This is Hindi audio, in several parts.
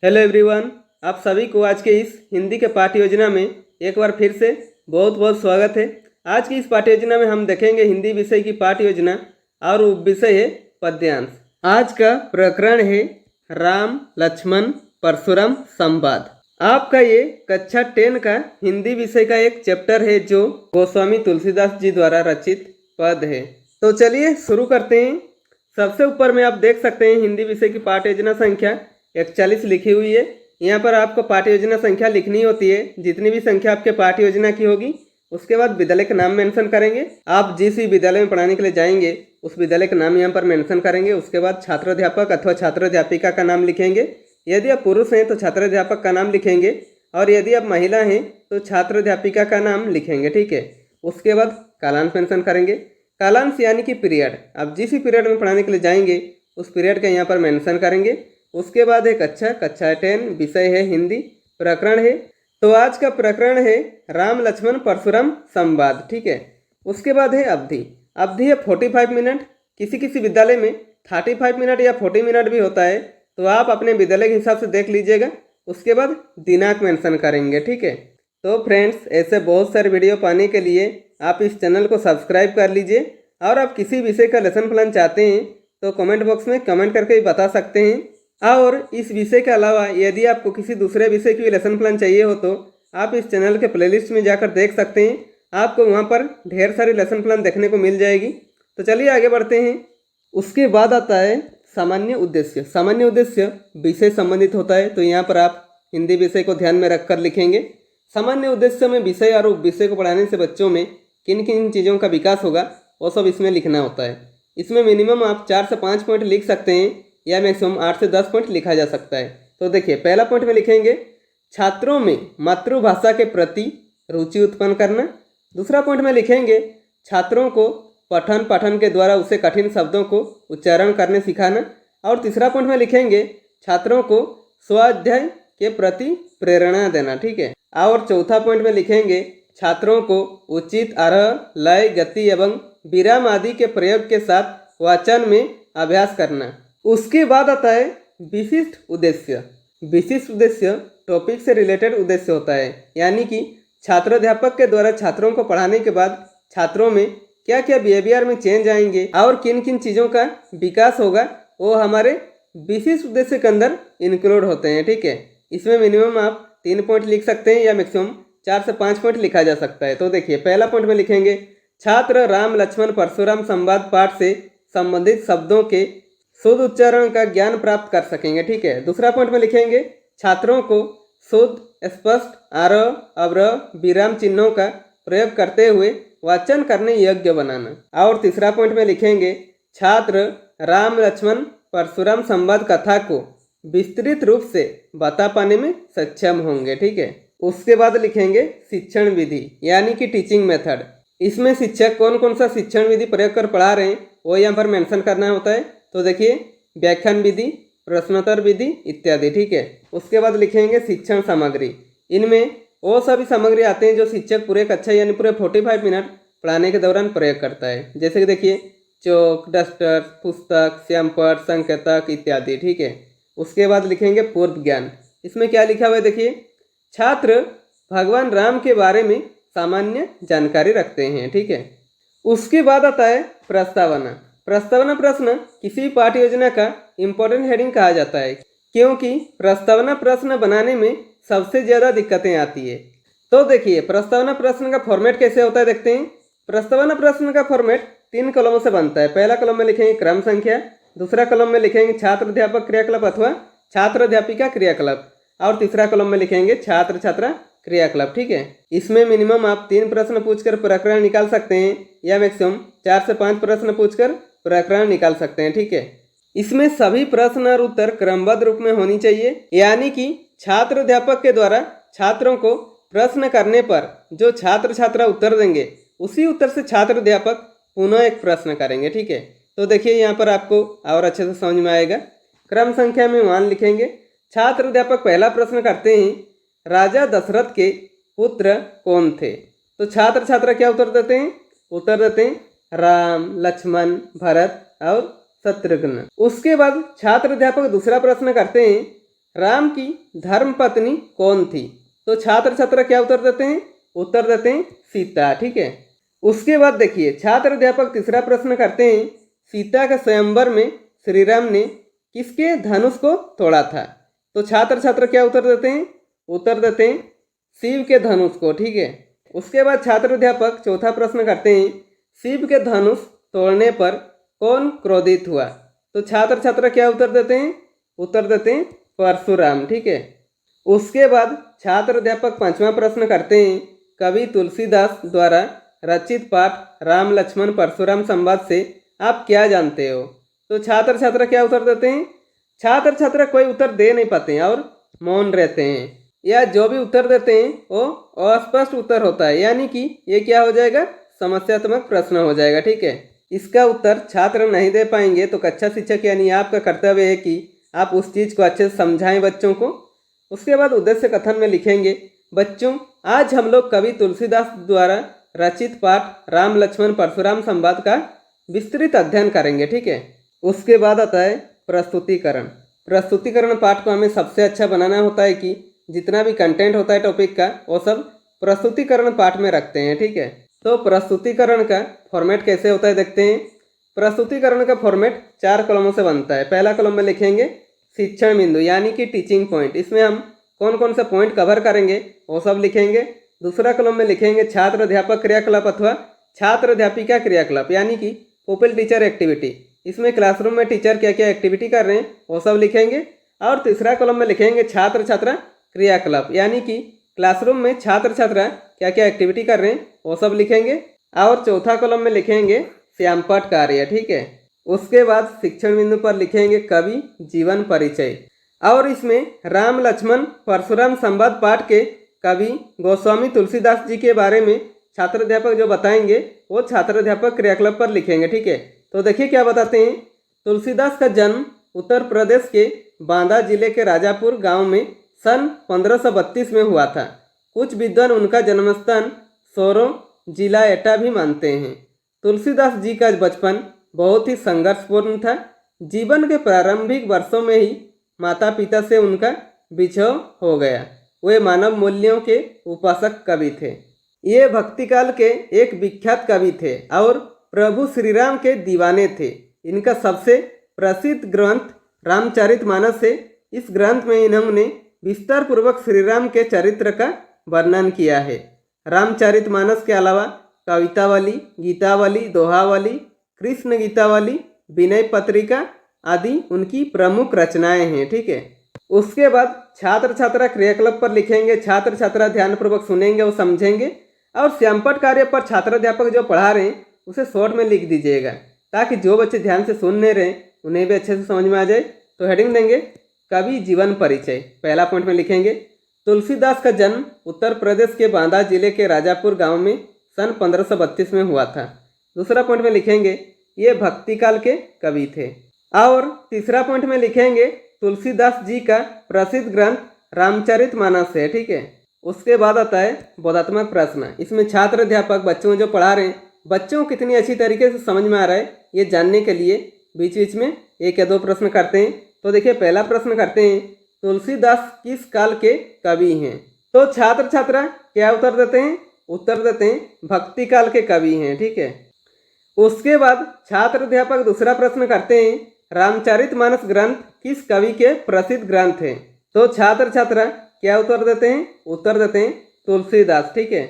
हेलो एवरीवन, आप सभी को आज के इस हिंदी के पाठ्य योजना में एक बार फिर से बहुत बहुत स्वागत है। आज की इस पाठ्य योजना में हम देखेंगे हिंदी विषय की पाठ्य योजना और विषय है पद्यांश। आज का प्रकरण है राम लक्ष्मण परशुराम संवाद। आपका ये कक्षा 10 का हिंदी विषय का एक चैप्टर है जो गोस्वामी तुलसीदास जी द्वारा रचित पद है। तो चलिए शुरू करते हैं। सबसे ऊपर में आप देख सकते हैं हिंदी विषय की पाठ्य योजना संख्या 41 लिखी हुई है। यहाँ पर आपको पाठ्य योजना संख्या लिखनी होती है। जितनी भी संख्या आपके पाठ्य योजना की होगी उसके बाद विद्यालय का नाम मेंशन करेंगे। आप जिस भी विद्यालय में पढ़ाने के लिए जाएंगे उस विद्यालय का नाम यहाँ पर मेंशन करेंगे। उसके बाद छात्राध्यापक अथवा छात्राध्यापिका का नाम लिखेंगे। यदि आप पुरुष हैं तो छात्राध्यापक का नाम लिखेंगे और यदि आप महिला हैं तो छात्राध्यापिका का नाम लिखेंगे। ठीक है। उसके बाद कालांश मेंशन करेंगे। कालांश यानी कि पीरियड, आप जिस भी पीरियड में पढ़ाने के लिए जाएंगे उस पीरियड का यहाँ पर मेंशन करेंगे। उसके बाद है कक्षा 10, विषय है हिंदी, प्रकरण है। तो आज का प्रकरण है राम लक्ष्मण परशुराम संवाद। ठीक है। उसके बाद है अवधि। अवधि है 45 मिनट। किसी किसी विद्यालय में 35 मिनट या 40 मिनट भी होता है, तो आप अपने विद्यालय के हिसाब से देख लीजिएगा। उसके बाद दिनांक मेंशन करेंगे। ठीक है। तो फ्रेंड्स, ऐसे बहुत सारे वीडियो पाने के लिए आप इस चैनल को सब्सक्राइब कर लीजिए। और आप किसी विषय का लेसन प्लान चाहते हैं तो कमेंट बॉक्स में कमेंट करके भी बता सकते हैं। और इस विषय के अलावा यदि आपको किसी दूसरे विषय की लेसन प्लान चाहिए हो तो आप इस चैनल के प्लेलिस्ट में जाकर देख सकते हैं। आपको वहां पर ढेर सारी लेसन प्लान देखने को मिल जाएगी। तो चलिए आगे बढ़ते हैं। उसके बाद आता है सामान्य उद्देश्य। सामान्य उद्देश्य विषय संबंधित होता है, तो यहाँ पर आप हिंदी विषय को ध्यान में रखकर लिखेंगे। सामान्य उद्देश्य में विषय और उपविषय को पढ़ाने से बच्चों में किन किन चीज़ों का विकास होगा वो सब इसमें लिखना होता है। इसमें मिनिमम आप 4 से 5 पॉइंट लिख सकते हैं या मैक्सिमम 8 से 10 पॉइंट लिखा जा सकता है। तो देखिए, पहला पॉइंट में लिखेंगे छात्रों में मातृभाषा के प्रति रुचि उत्पन्न करना। दूसरा पॉइंट में लिखेंगे छात्रों को पठन पाठन के द्वारा उसे कठिन शब्दों को उच्चारण करने सिखाना। और तीसरा पॉइंट में लिखेंगे छात्रों को स्वाध्याय के प्रति प्रेरणा देना। ठीक है। और चौथा पॉइंट में लिखेंगे छात्रों को उचित आरोह, लय, गति एवं विराम आदि के प्रयोग के साथ वाचन में अभ्यास करना। उसके बाद आता है विशिष्ट उद्देश्य। विशिष्ट उद्देश्य टॉपिक से रिलेटेड उद्देश्य होता है, यानी कि छात्राध्यापक के द्वारा छात्रों को पढ़ाने के बाद छात्रों में क्या क्या बिहेवियर में चेंज आएंगे और किन किन चीज़ों का विकास होगा वो हमारे विशिष्ट उद्देश्य के अंदर इंक्लूड होते हैं। ठीक है। इसमें मिनिमम आप 3 पॉइंट लिख सकते हैं या मैक्सिमम 4 से 5 पॉइंट लिखा जा सकता है। तो देखिए, पहला पॉइंट में लिखेंगे छात्र राम लक्ष्मण परशुराम संवाद पाठ से संबंधित शब्दों के शुद्ध उच्चारण का ज्ञान प्राप्त कर सकेंगे। ठीक है। दूसरा पॉइंट में लिखेंगे छात्रों को शुद्ध, स्पष्ट आरोह, अवरोह, विराम चिन्हों का प्रयोग करते हुए वाचन करने योग्य बनाना। और तीसरा पॉइंट में लिखेंगे छात्र राम लक्ष्मण परशुराम संवाद कथा को विस्तृत रूप से बता पाने में सक्षम होंगे। ठीक है। उसके बाद लिखेंगे शिक्षण विधि, यानी कि टीचिंग मेथड। इसमें शिक्षक कौन कौन सा शिक्षण विधि प्रयोग कर पढ़ा रहे हैं वो यहाँ पर मेंशन करना होता है। तो देखिए, व्याख्यान विधि, प्रश्नोत्तर विधि इत्यादि। ठीक है। उसके बाद लिखेंगे शिक्षण सामग्री। इनमें वो सभी सामग्री आते हैं जो शिक्षक पूरे कक्षा यानी पूरे 45 मिनट पढ़ाने के दौरान प्रयोग करता है। जैसे कि देखिए, चौक, डस्टर, पुस्तक, श्यामपट, संकेतक इत्यादि। ठीक है। उसके बाद लिखेंगे पूर्व ज्ञान। इसमें क्या लिखा हुआ है देखिए, छात्र भगवान राम के बारे में सामान्य जानकारी रखते हैं। ठीक है। उसके बाद आता है प्रस्तावना। प्रस्तावना प्रश्न किसी पाठ्य योजना का इम्पोर्टेंट हेडिंग कहा जाता है, क्योंकि प्रस्तावना प्रश्न बनाने में सबसे ज़्यादा दिक्कतें आती है। तो देखिए, प्रस्तावना प्रश्न का फॉर्मेट कैसे होता है देखते हैं। प्रस्तावना प्रश्न का फॉर्मेट 3 कॉलमों से बनता है। पहला कॉलम में लिखेंगे क्रम संख्या, दूसरा कॉलम में लिखेंगे छात्र अध्यापक क्रियाकलाप अथवा छात्र अध्यापिका क्रियाकलाप, और तीसरा कॉलम में लिखेंगे छात्र छात्रा क्रियाकलाप। ठीक है। इसमें मिनिमम आप 3 प्रश्न पूछकर प्रकरण निकाल सकते हैं या मैक्सिमम 4 से 5 प्रश्न पूछकर प्रकरण निकाल सकते हैं। ठीक है। इसमें सभी प्रश्न और उत्तर क्रमबद्ध रूप में होनी चाहिए, यानी कि छात्र अध्यापक के द्वारा छात्रों को प्रश्न करने पर जो छात्र छात्रा उत्तर देंगे उसी उत्तर से छात्र अध्यापक पुनः एक प्रश्न करेंगे। ठीक है। तो देखिए, यहाँ पर आपको और अच्छे से समझ में आएगा। क्रम संख्या में 1 लिखेंगे। छात्र अध्यापक पहला प्रश्न करते हैं, राजा दशरथ के पुत्र कौन थे? तो छात्र छात्रा क्या उत्तर देते हैं? उत्तर देते हैं राम, लक्ष्मण, भरत और शत्रुघ्न। उसके बाद छात्र अध्यापक दूसरा प्रश्न करते हैं, राम की धर्मपत्नी कौन थी? तो छात्र छात्रा क्या उत्तर देते हैं? उत्तर देते हैं सीता। ठीक है। उसके बाद देखिए छात्र अध्यापक तीसरा प्रश्न करते हैं, सीता के स्वयंवर में श्री राम ने किसके धनुष को तोड़ा था? तो छात्र छात्र क्या उत्तर देते हैं? उत्तर देते हैं शिव के धनुष को। ठीक है। उसके बाद छात्र अध्यापक चौथा प्रश्न करते हैं, शिव के धनुष तोड़ने पर कौन क्रोधित हुआ? तो छात्र छात्र क्या उत्तर देते हैं? उत्तर देते हैं परशुराम। ठीक है। उसके बाद छात्र अध्यापक पांचवा प्रश्न करते हैं, कवि तुलसीदास द्वारा रचित पाठ राम लक्ष्मण परशुराम संवाद से आप क्या जानते हो? तो छात्र छात्र क्या उत्तर देते हैं? छात्र छात्र कोई उत्तर दे नहीं पाते हैं और मौन रहते हैं, या जो भी उत्तर देते हैं वो अस्पष्ट उत्तर होता है, यानी कि ये क्या हो जाएगा? समस्यात्मक प्रश्न हो जाएगा। ठीक है। इसका उत्तर छात्र नहीं दे पाएंगे तो कक्षा शिक्षक यानी आपका कर्तव्य है कि आप उस चीज़ को अच्छे से समझाएं बच्चों को। उसके बाद उद्देश्य कथन में लिखेंगे, बच्चों आज हम लोग कवि तुलसीदास द्वारा रचित पाठ राम लक्ष्मण परशुराम संवाद का विस्तृत अध्ययन करेंगे। ठीक है। उसके बाद आता है प्रस्तुतिकरण। प्रस्तुतिकरण पाठ को हमें सबसे अच्छा बनाना होता है कि जितना भी कंटेंट होता है टॉपिक का वो सब प्रस्तुतिकरण पाठ में रखते हैं। ठीक है। तो प्रस्तुतिकरण का फॉर्मेट कैसे होता है देखते हैं। प्रस्तुतिकरण का फॉर्मेट 4 कॉलमों से बनता है। पहला कॉलम में लिखेंगे शिक्षण बिंदु यानी कि टीचिंग पॉइंट, इसमें हम कौन कौन सा पॉइंट कवर करेंगे वो सब लिखेंगे। दूसरा कॉलम में लिखेंगे छात्र अध्यापक क्रियाकलाप अथवा छात्र अध्यापिका क्रियाकलाप यानी कि पुपिल टीचर एक्टिविटी, इसमें क्लासरूम में टीचर क्या क्या एक्टिविटी कर रहे हैं वो सब लिखेंगे। और तीसरा कॉलम में लिखेंगे छात्र छात्रा क्रियाकलाप यानी कि क्लासरूम में छात्र छात्रा क्या क्या एक्टिविटी कर रहे हैं वो सब लिखेंगे। और चौथा कॉलम में लिखेंगे श्यामपट कार्य। ठीक है। उसके बाद शिक्षण बिंदु पर लिखेंगे कवि जीवन परिचय, और इसमें राम लक्ष्मण परशुराम संवाद पाठ के कवि गोस्वामी तुलसीदास जी के बारे में छात्र अध्यापक जो बताएंगे वो छात्र अध्यापक क्रियाकलाप पर लिखेंगे। ठीक है। तो देखिए क्या बताते हैं, तुलसीदास का जन्म उत्तर प्रदेश के बांदा जिले के राजापुर गांव में सन 1532 में हुआ था। कुछ विद्वान उनका जन्मस्थान सोरो जिला एटा भी मानते हैं। तुलसीदास जी का बचपन बहुत ही संघर्षपूर्ण था। जीवन के प्रारंभिक वर्षों में ही माता पिता से उनका बिछोह हो गया। वे मानव मूल्यों के उपासक कवि थे। ये भक्तिकाल के एक विख्यात कवि थे और प्रभु श्री राम के दीवाने थे। इनका सबसे प्रसिद्ध ग्रंथ रामचरितमानस है। इस ग्रंथ में इन्होंने विस्तार पूर्वक श्री राम के चरित्र का वर्णन किया है। रामचरितमानस के अलावा कवितावली, गीतावली, दोहावली, कृष्ण गीतावली, विनय पत्रिका आदि उनकी प्रमुख रचनाएं हैं। ठीक है। उसके बाद छात्र छात्रा क्रियाकलाप पर लिखेंगे, छात्र छात्रा ध्यानपूर्वक सुनेंगे और समझेंगे, और श्यामपट कार्य पर छात्र अध्यापक जो पढ़ा रहे हैं उसे शॉर्ट में लिख दीजिएगा ताकि जो बच्चे ध्यान से सुन नहीं रहे उन्हें भी अच्छे से समझ में आ जाए। तो हेडिंग देंगे कवि जीवन परिचय। पहला पॉइंट में लिखेंगे तुलसीदास का जन्म उत्तर प्रदेश के बांदा जिले के राजापुर गांव में सन 1532 में हुआ था। दूसरा पॉइंट में लिखेंगे ये भक्तिकाल के कवि थे। और तीसरा पॉइंट में लिखेंगे तुलसीदास जी का प्रसिद्ध ग्रंथ रामचरितमानस है। ठीक है। उसके बाद आता है बोधात्मक प्रश्न। इसमें छात्र अध्यापक बच्चों जो पढ़ा रहे हैं बच्चों को कितनी अच्छी तरीके से समझ में आ रहा है ये जानने के लिए बीच बीच में 1 या 2 प्रश्न करते हैं। तो देखिए पहला प्रश्न करते हैं, तुलसीदास किस काल के कवि हैं? तो छात्र छात्रा क्या उत्तर देते हैं? उत्तर देते हैं भक्ति काल के कवि हैं। ठीक है। उसके बाद छात्र अध्यापक दूसरा प्रश्न करते हैं, रामचरितमानस ग्रंथ किस कवि के प्रसिद्ध ग्रंथ हैं? तो छात्र छात्रा क्या उत्तर देते हैं? उत्तर देते हैं तुलसीदास। ठीक है।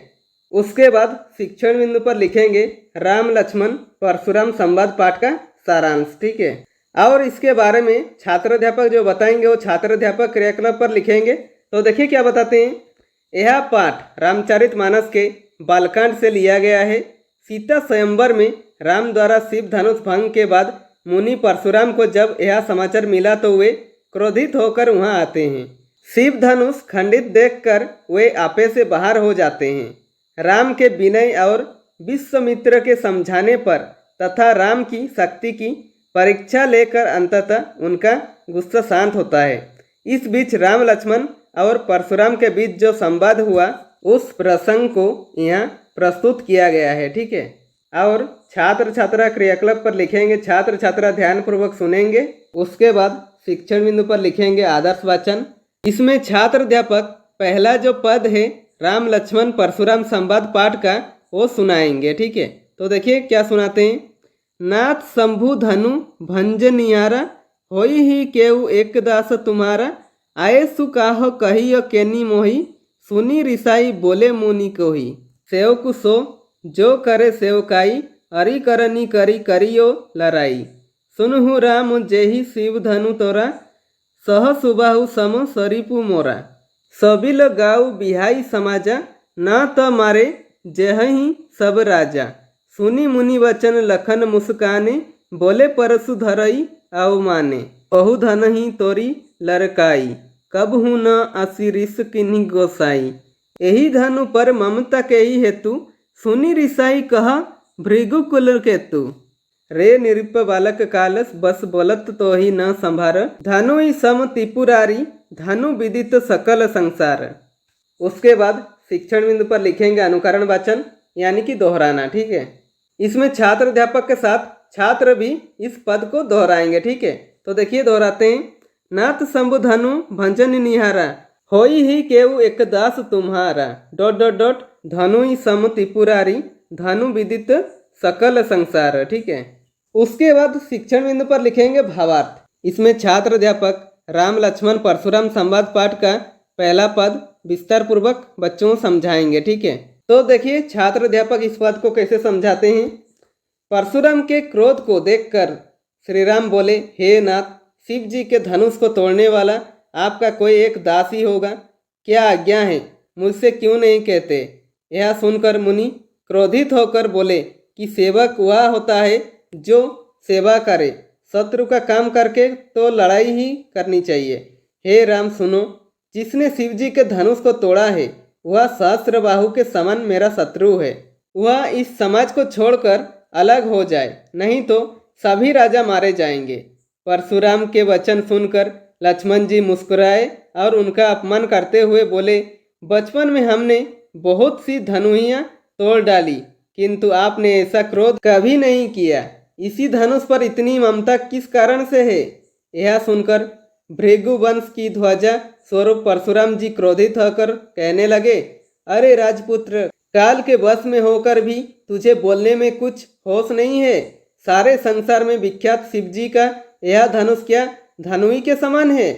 उसके बाद शिक्षण बिंदु पर लिखेंगे राम लक्ष्मण परशुराम संवाद पाठ का सारांश। ठीक है। और इसके बारे में छात्र अध्यापक जो बताएंगे वो छात्र अध्यापक क्रियाकलाप पर लिखेंगे। तो देखिए क्या बताते हैं, यह पाठ रामचरितमानस के बालकांड से लिया गया है। सीता स्वयंवर में राम द्वारा शिव धनुष भंग के बाद मुनि परशुराम को जब यह समाचार मिला तो वे क्रोधित होकर वहां आते हैं। शिव धनुष खंडित देखकर वे आपे से बाहर हो जाते हैं। राम के विनय और विश्वामित्र के समझाने पर तथा राम की शक्ति की परीक्षा लेकर अंततः उनका गुस्सा शांत होता है। इस बीच राम लक्ष्मण और परशुराम के बीच जो संवाद हुआ उस प्रसंग को यहाँ प्रस्तुत किया गया है। ठीक है। और छात्र छात्रा क्रियाकलाप पर लिखेंगे, छात्र छात्रा ध्यानपूर्वक सुनेंगे। उसके बाद शिक्षण बिंदु पर लिखेंगे आदर्श वाचन। इसमें छात्र अध्यापक पहला जो पद है राम लक्ष्मण परशुराम संवाद पाठ का वो सुनाएंगे। ठीक है, तो देखिए क्या सुनाते हैं। नाथ शंभु धनु भंज नियारा होई ही केऊ एक दास तुम्हारा आए सुकाहो कहियो केनी मोही सुनी रिसाई बोले मुनि कोही सेवकु सो जो करे सेवकाई अरि करनी करी करियो लड़ाई सुनहु राम जेहि शिव धनु तोरा सह सुबाहु सम सरिपु मोरा सबिल गाऊ बिहाई समाजा न त मारे जेहि सब राजा सुनी मुनि वचन लखन मुस्काने बोले परसु धरई आओ माने बहु धन ही तोरी लड़काई कब हूँ न असी रिस किन्हीं गोसाई यही धनु पर ममता के ही हेतु सुनी रिसाई कहा भृगु कुल केतु रे निरुप बालक कालस बस बोलत तो ही न संभार धनु ही सम त्रिपुरारी धनु विदित सकल संसार। उसके बाद शिक्षण बिंदु पर लिखेंगे अनुकरण वाचन यानी कि दोहराना। ठीक है, इसमें छात्र अध्यापक के साथ छात्र भी इस पद को दोहराएंगे। ठीक है, तो देखिए दोहराते हैं। नाथ शंभु धनु भंजन निहारा होई ही केऊ एक दास तुम्हारा डॉट डॉट डॉट धनु ही सम त्रिपुरारी धनु विदित सकल संसार। ठीक है, उसके बाद शिक्षण बिंदु पर लिखेंगे भावार्थ। इसमें छात्र अध्यापक राम लक्ष्मण परशुराम संवाद पाठ का पहला पद विस्तार पूर्वक बच्चों को समझाएंगे। ठीक है, तो देखिए छात्र अध्यापक इस पद को कैसे समझाते हैं। परशुराम के क्रोध को देखकर श्री राम बोले, हे नाथ, शिव जी के धनुष को तोड़ने वाला आपका कोई एक दास ही होगा, क्या आज्ञा है, मुझसे क्यों नहीं कहते। यह सुनकर मुनि क्रोधित होकर बोले कि सेवक वह होता है जो सेवा करे, शत्रु का काम करके तो लड़ाई ही करनी चाहिए। हे राम सुनो, जिसने शिव जी के धनुष को तोड़ा है वह सहस्त्र बाहु के समान मेरा शत्रु है। वह इस समाज को छोड़कर अलग हो जाए, नहीं तो सभी राजा मारे जाएंगे। परशुराम के वचन सुनकर लक्ष्मण जी मुस्कुराए और उनका अपमान करते हुए बोले, बचपन में हमने बहुत सी धनुइयाँ तोड़ डाली, किंतु आपने ऐसा क्रोध कभी नहीं किया। इसी धनुष पर इतनी ममता किस कारण से है। यह सुनकर भृगु वंश की ध्वजा स्वरूप परशुराम जी क्रोधित होकर कहने लगे, अरे राजपुत्र, काल के वश में होकर भी तुझे बोलने में कुछ होश नहीं है। सारे संसार में विख्यात शिव जी का यह धनुष क्या धनुई के समान है।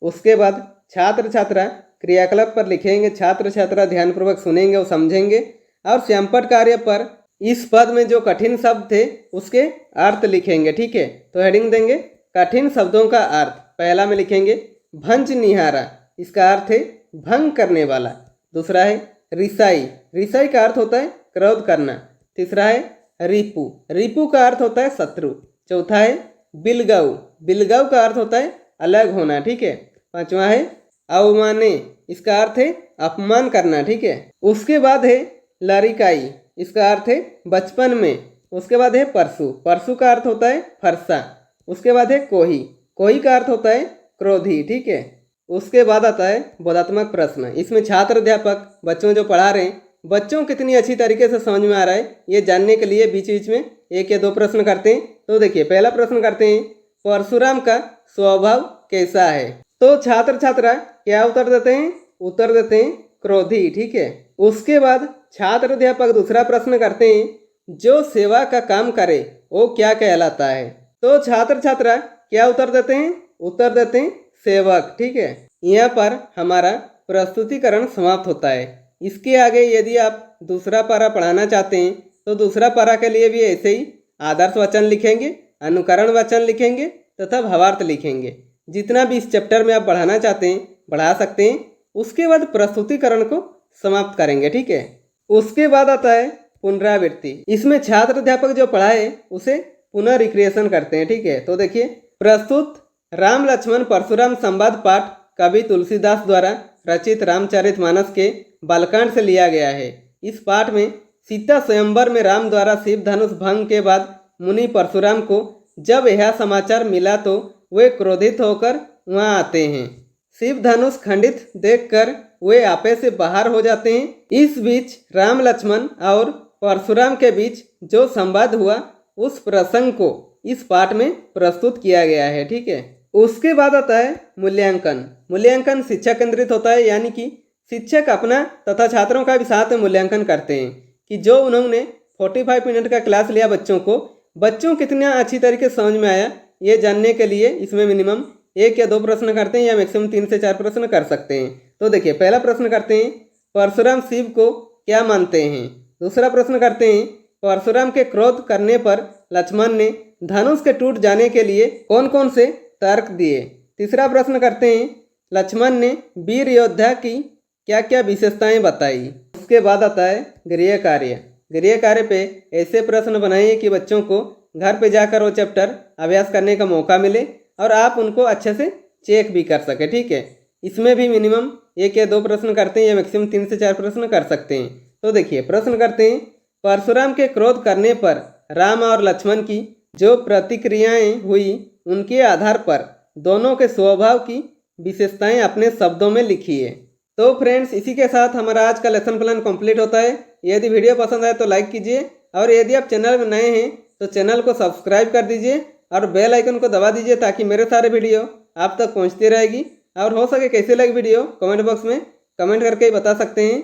उसके बाद छात्र छात्रा क्रियाकलाप पर लिखेंगे। छात्र छात्रा ध्यानपूर्वक सुनेंगे और समझेंगे और श्यामपट कार्य पर इस पद में जो कठिन शब्द थे उसके अर्थ लिखेंगे। ठीक है, तो हेडिंग देंगे कठिन शब्दों का अर्थ। पहला में लिखेंगे भंज निहारा, इसका अर्थ है भंग करने वाला। दूसरा है रिसाई, रिसाई का अर्थ होता है क्रोध करना। तीसरा है रिपु, रिपु का अर्थ होता है शत्रु। चौथा है बिलगाऊ, बिलगाऊ का अर्थ होता है अलग होना। ठीक है, पांचवा है अवमाने, इसका अर्थ है अपमान करना। ठीक है, उसके बाद है लड़िकाई, इसका अर्थ है बचपन में। उसके बाद है परसु, परसु का अर्थ होता है फरसा। उसके बाद है कोही, कोही का अर्थ होता है क्रोधी। ठीक है, उसके बाद आता है बोधात्मक प्रश्न। इसमें छात्र अध्यापक बच्चों जो पढ़ा रहे हैं बच्चों कितनी अच्छी तरीके से समझ में आ रहा है ये जानने के लिए बीच बीच में एक या दो प्रश्न करते हैं। तो देखिए पहला प्रश्न करते हैं, परशुराम का स्वभाव कैसा है। तो छात्र छात्रा क्या उत्तर देते हैं, उत्तर देते हैं क्रोधी। ठीक है, उसके बाद छात्र अध्यापक दूसरा प्रश्न करते हैं, जो सेवा का काम करे वो क्या कहलाता है। तो छात्र छात्रा क्या उत्तर देते हैं, उत्तर देते हैं सेवक। ठीक है, यहाँ पर हमारा प्रस्तुतिकरण समाप्त होता है। इसके आगे यदि आप दूसरा पारा पढ़ाना चाहते हैं तो दूसरा पारा के लिए भी ऐसे ही आदर्श वचन लिखेंगे, अनुकरण वचन लिखेंगे तथा भावार्थ लिखेंगे। जितना भी इस चैप्टर में आप बढ़ाना चाहते हैं बढ़ा सकते हैं। उसके बाद प्रस्तुतिकरण को समाप्त करेंगे। ठीक है, उसके बाद आता है पुनरावृत्ति। इसमें छात्र अध्यापक जो पढ़ाए उसे पुनः रिक्रिएशन करते हैं। ठीक है, तो देखिए प्रस्तुत राम लक्ष्मण परशुराम संवाद पाठ कवि तुलसीदास द्वारा रचित रामचरितमानस के बालकांड से लिया गया है। इस पाठ में सीता स्वयंवर में राम द्वारा शिव धनुष भंग के बाद मुनि परशुराम को जब यह समाचार मिला तो वे क्रोधित होकर वहां आते हैं। शिव धनुष खंडित देखकर वे आपे से बाहर हो जाते हैं। इस बीच राम लक्ष्मण और परशुराम के बीच जो संवाद हुआ उस प्रसंग को इस पाठ में प्रस्तुत किया गया है। ठीक है, उसके बाद आता है मूल्यांकन। मूल्यांकन शिक्षा केंद्रित होता है, यानी कि शिक्षक अपना तथा छात्रों का भी साथ में मूल्यांकन करते हैं कि जो उन्होंने 45 मिनट का क्लास लिया बच्चों कितना अच्छी तरीके से समझ में आया, ये जानने के लिए इसमें मिनिमम 1 या 2 प्रश्न करते हैं या मैक्सिमम 3 से 4 प्रश्न कर सकते हैं। तो देखिए, पहला प्रश्न करते हैं, परशुराम शिव को क्या मानते हैं। दूसरा प्रश्न करते हैं, परशुराम के क्रोध करने पर लक्ष्मण ने धनुष के टूट जाने के लिए कौन कौन से तर्क दिए। तीसरा प्रश्न करते हैं, लक्ष्मण ने वीर योद्धा की क्या क्या विशेषताएं बताई। उसके बाद आता है गृह कार्य। गृह कार्य पे ऐसे प्रश्न बनाइए कि बच्चों को घर पे जाकर वो चैप्टर अभ्यास करने का मौका मिले और आप उनको अच्छे से चेक भी कर सके। ठीक है, इसमें भी मिनिमम 1 या 2 प्रश्न करते हैं या मैक्सिमम 3 से 4 प्रश्न कर सकते हैं। तो देखिए, प्रश्न करते हैं, परशुराम के क्रोध करने पर राम और लक्ष्मण की जो प्रतिक्रियाएं हुई उनके आधार पर दोनों के स्वभाव की विशेषताएं अपने शब्दों में लिखिए। तो फ्रेंड्स, इसी के साथ हमारा आज का लेसन प्लान कंप्लीट होता है। यदि वीडियो पसंद आए तो लाइक कीजिए और यदि आप चैनल में नए हैं तो चैनल को सब्सक्राइब कर दीजिए और बेल आइकन को दबा दीजिए ताकि मेरे सारे वीडियो आप तक पहुंचती रहेगी। और हो सके कैसे लगे वीडियो कमेंट बॉक्स में कमेंट करके बता सकते हैं।